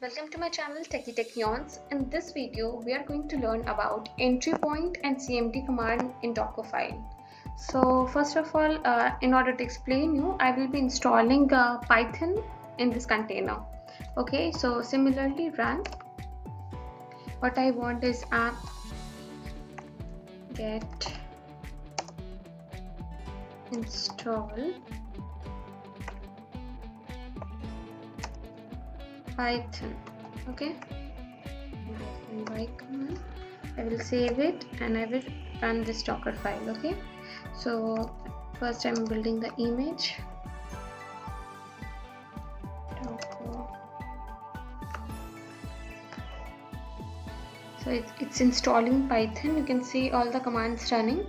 Welcome to my channel Techie Technions. In this video, we are going to learn about entry point and CMD command in Dockerfile. So first of all, in order to explain you, I will be installing Python in this container. Okay, so similarly run. What I want is app get install Python. Okay, y command. I will save it and I will run this Docker file. Okay, so first I'm building the image. So it's installing Python. You can see all the commands running.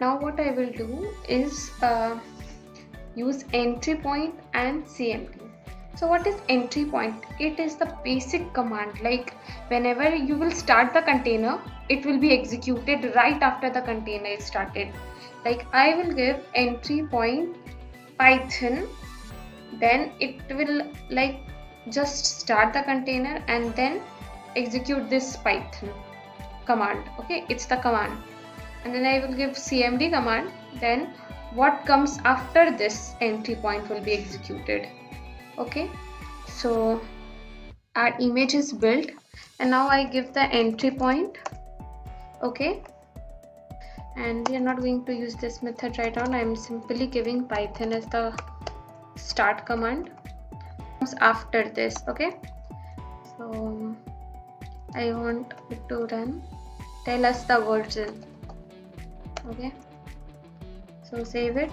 Now what I will do is use entry point and CMD. So what is entry point? It is the basic command, like whenever you will start the container, it will be executed right after the container is started. Like I will give entry point Python, then it will like just start the container and then execute this Python command. Okay, it's the command. And then I will give CMD command, then what comes after this entry point will be executed. Okay, so our image is built and now I give the entry point. Okay, and we are not going to use this method right now. I'm simply giving Python as the start command comes after this. Okay, so I want it to run, tell us the version. Okay, so save it,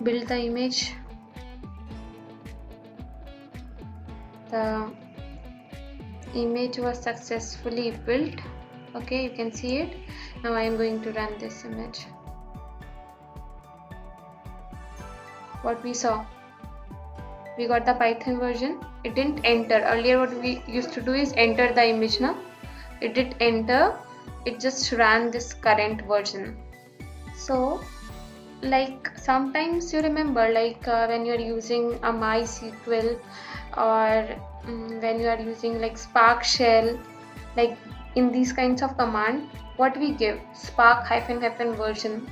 build the image. The image was successfully built. Okay, you can see it. Now I am going to run this image. What we saw, we got the Python version. It didn't enter. Earlier what we used to do is enter the image. Now it didn't enter, it just ran this current version. So like sometimes you remember, like when you're using a MySQL or when you are using like Spark Shell, like in these kinds of command, what we give Spark -- version.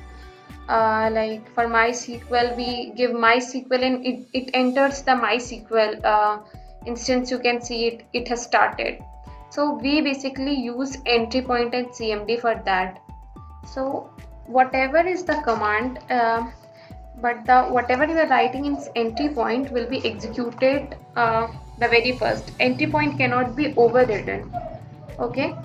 Like for MySQL, we give MySQL and it enters the MySQL instance. You can see it has started. So we basically use entry point and CMD for that. So whatever is the command, but the whatever you are writing in entry point will be executed the very first. Entry point cannot be overridden. Okay,